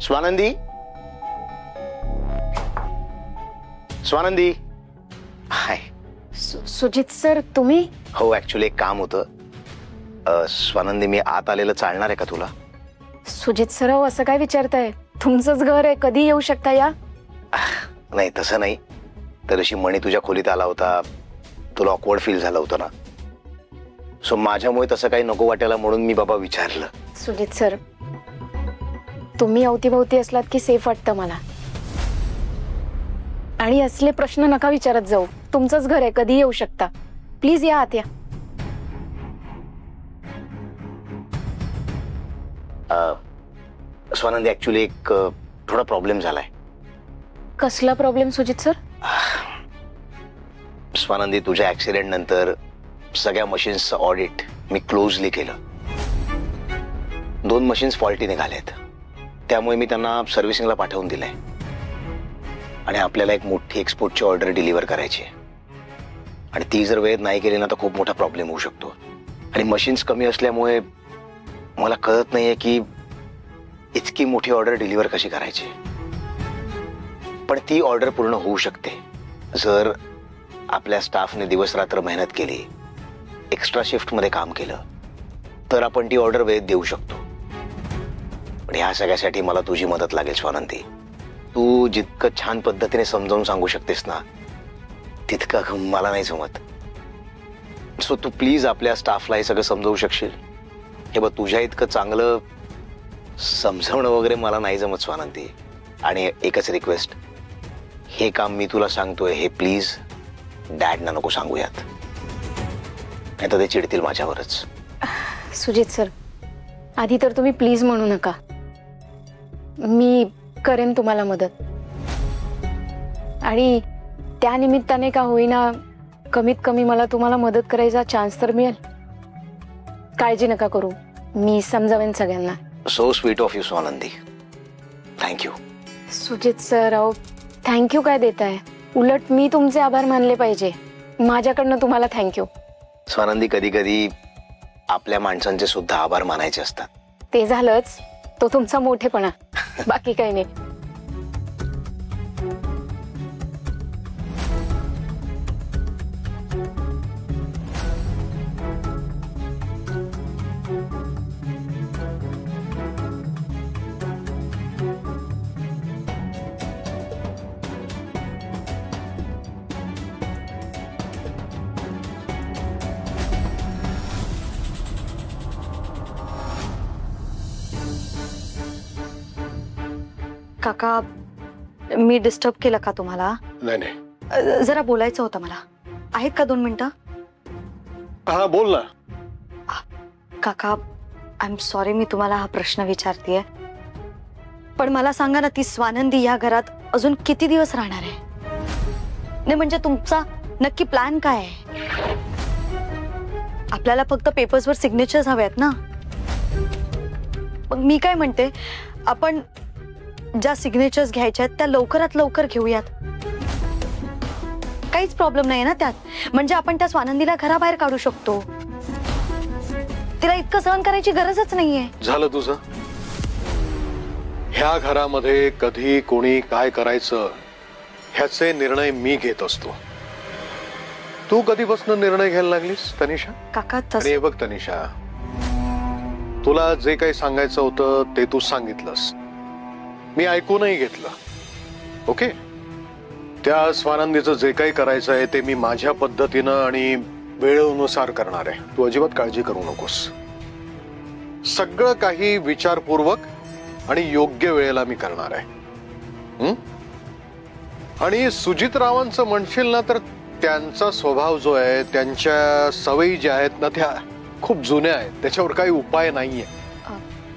स्वानंदी, स्वानंदी. हाय. Sujit sir, तुम्ही? हो, actually एक काम होतं. स्वानंदी, मी आत आलेलं चालणार आहे का तुला? सुजित सर, असं काय विचारताय? तुमचंच घर आहे, कधी येऊ शकता या. नाही तसं नाही. तर अशी मणी तुझ्या खोलीत आला होता, तुला ऑकवर्ड फील झालं होतं ना, सो माझ्यामुळे तसं काही नको वाटायला म्हणून मी बाबा विचारलं. सुजित सर, तुम्ही अवतीभवती असलात की सेफ वाटतं मला. आणि असले प्रश्न नका विचारत जाऊ. तुमचंच घर आहे, कधी येऊ शकता. प्लीज या आत या. स्वानंदी, ऍक्च्युली एक थोडा प्रॉब्लेम झालाय. कसला प्रॉब्लेम सुजित सर? स्वानंदी, तुझ्या ऍक्सिडेंट नंतर सगळ्या मशीन्सचं ऑडिट मी क्लोजली केलं. 2 मशीन्स फॉल्टी निघालेत, त्यामुळे मी त्यांना सर्व्हिसिंगला पाठवून दिलंय. आणि आपल्याला एक मोठी एक्सपोर्टची ऑर्डर डिलिव्हर करायची आहे. आणि ती जर वेळेत नाही केली ना तर खूप मोठा प्रॉब्लेम होऊ शकतो. आणि मशीन्स कमी असल्यामुळे मला कळत नाहीये की इतकी मोठी ऑर्डर डिलिव्हर कशी करायची. पण ती ऑर्डर पूर्ण होऊ शकते जर आपल्या स्टाफने दिवस रात्र मेहनत केली, एक्स्ट्रा शिफ्टमध्ये काम केलं, तर आपण ती ऑर्डर वेळेत देऊ शकतो. पण ह्या सगळ्यासाठी मला तुझी मदत लागेल स्वानंदी. तू जितकं छान पद्धतीने समजावून सांगू शकतेस ना, तितकं मला नाही जमत. सो तू प्लीज आपल्या स्टाफला हे सगळं समजावू शकशील? हे बघ, तुझ्या इतकं चांगलं समजावणं वगैरे मला नाही जमत स्वानंदी. आणि एकच रिक्वेस्ट, हे काम मी तुला सांगतोय हे प्लीज डॅडना नको सांगूयात, नाही तर ते चिडतील माझ्यावरच. सुजित सर, आधी तर तुम्ही प्लीज म्हणू नका. मी करेन तुम्हाला मदत. आणि त्या निमित्ताने का होईना, कमीत कमी मला तुम्हाला मदत करायचा चान्स तर मिळेल. काळजी नका करू, मी समजावेन सगळ्यांना. So sweet of you Swanandi. Thank you. Sujit sir, अहो थँक्यू काय देताय? उलट मी तुमचे आभार मानले पाहिजे. माझ्याकडनं तुम्हाला थँक्यू. स्वानंदी, कधी कधी आपल्या माणसांचे सुद्धा आभार मानायचे असतात. ते झालंच, तो तुमचा मोठेपणा, बाकी काही नाही. काका, मी डिस्टर्ब केलं का तुम्हाला? नाही नाही, जरा बोलायचं होतं मला. आहेत का 2 मिनिटं? हा बोल ना. काका, आय एम सॉरी मी तुम्हाला हा प्रश्न विचारतेय, पण मला सांगा ना, ती स्वानंदी या घरात अजून किती दिवस राहणार आहे? नाही म्हणजे तुमचा नक्की प्लॅन काय आहे? आपल्याला फक्त पेपर्सवर सिग्नेचर्स हव्यात ना. मग मी काय म्हणते, आपण ज्या सिग्नेचर्स घ्यायच्या आहेत त्या लवकरात लवकर घेऊयात. काहीच प्रॉब्लेम नाही ना त्यात. म्हणजे आपण त्या स्वानंदीला घराबाहेर काढू शकतो. तिला इतकं सहन करायची गरजच नाहीये. झालं तुझं. ह्या घरामध्ये कधी कोणी काय करायचं ह्याचे निर्णय मी घेत असतो. तू कधीपासून निर्णय घ्यायला लागलीस तनिषा? काका अरे बघ तनिषा, तुला जे काही सांगायचं होतं ते तू सांगितलंस, मी ऐकूनही घेतलं. ओके, त्या स्वानंदीचं जे काही करायचं आहे ते मी माझ्या पद्धतीनं आणि वेळेनुसार करणार आहे. तू अजिबात काळजी करू नकोस. सगळं काही विचारपूर्वक आणि योग्य वेळेला मी करणार आहे. आणि सुजितरावांचं म्हणशील ना तर त्यांचा स्वभाव जो आहे, त्यांच्या सवयी ज्या आहेत ना त्या खूप जुन्या आहेत. त्याच्यावर काही उपाय नाहीये.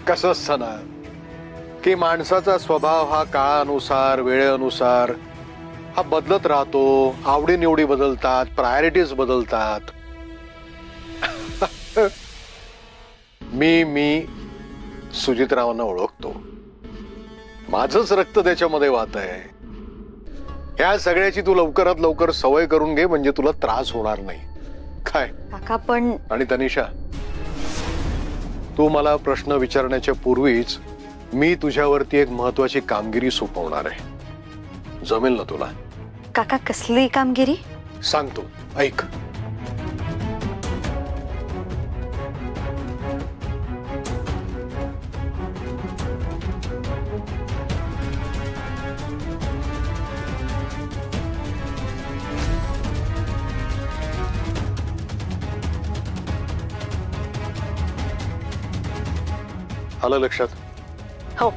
कसं असतं ना की माणसाचा स्वभाव हा काळानुसार, वेळेनुसार हा बदलत राहतो. आवडीनिवडी बदलतात, प्रायोरिटीज बदलतात. मी सुजितरावांना ओळखतो. माझंच रक्त त्याच्यामध्ये वाहत आहे. ह्या सगळ्याची तू लवकरात लवकर सवय करून घे, म्हणजे तुला त्रास होणार नाही. काय काका पण. आणि तनिषा, तू मला प्रश्न विचारण्याच्या पूर्वीच मी तुझ्यावरती एक महत्वाची कामगिरी सोपवणार आहे. जमेल ना तुला? काका कसली कामगिरी? सांगतो, ऐक. आलं लक्षात? हो.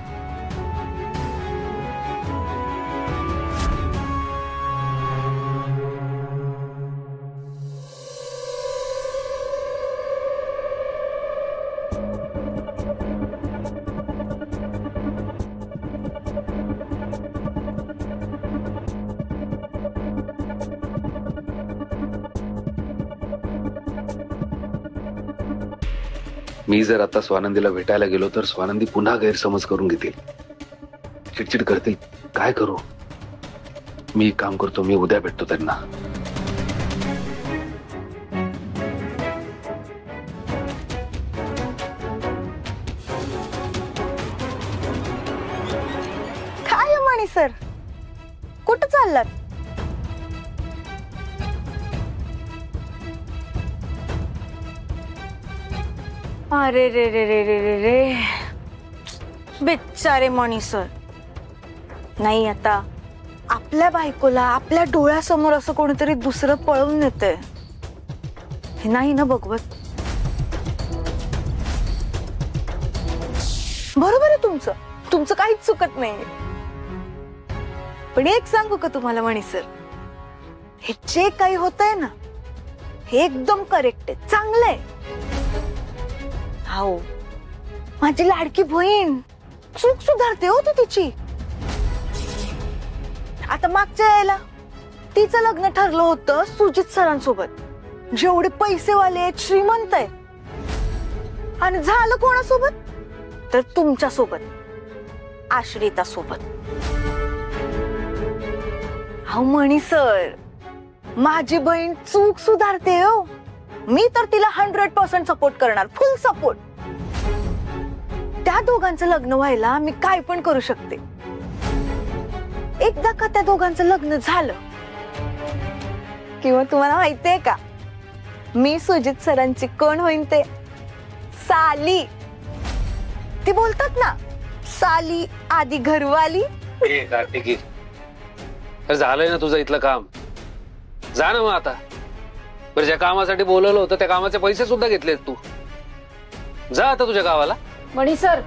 मी जर आता स्वानंदीला भेटायला गेलो तर स्वानंदी पुन्हा गैरसमज करून घेतील, चिडचिड करतील. काय करू? मी एक काम करतो, मी उद्या भेटतो त्यांना. काय म्हणी सर, कुठं चाललात? अरे रे रे रे रे रे रे, बिचारे मणी सर. नाही, आता आपल्या बायकोला आपल्या डोळ्यासमोर असं कोणीतरी दुसरं पळवून नेतंय, हे नाही ना बघवत. बरोबर आहे तुमचं, तुमचं काहीच चुकत नाही. पण एक सांगू का तुम्हाला मणी सर, हे जे काही होतंय ना, हे एकदम करेक्ट आहे, चांगलं आहे. हो, माझी लाडकी बहीण चूक सुधारते हो ती तिची. आता मागच्या यायला तिचं लग्न ठरलं होतं सुजित सरांसोबत, जेवढे पैसेवाले आहेत, श्रीमंत आहेत. आणि झालं कोणासोबत? तर तुमच्या सोबत, आश्रिता सोबत. हो मणी सर, माझी बहीण चूक सुधारते हो. मी तर तिला 100% सपोर्ट करणार, फुल सपोर्ट. त्या दोघांचं लग्न व्हायला मी काय पण करू शकते. एकदा का त्या दोघांचं लग्न झालं किंवा तुम्हाला माहितीये का, मी सुजित सरांची कोण होईन ते? साली. ती बोलतात ना, साली आधी घरवाली. झालंय ना तुझं इथलं काम, जा ना मग आता. बरं, ज्या कामासाठी बोलवलं होतं त्या कामाचे पैसे सुद्धा घेतलेत तू. जा आता तुझ्या गावाला. मणी सर,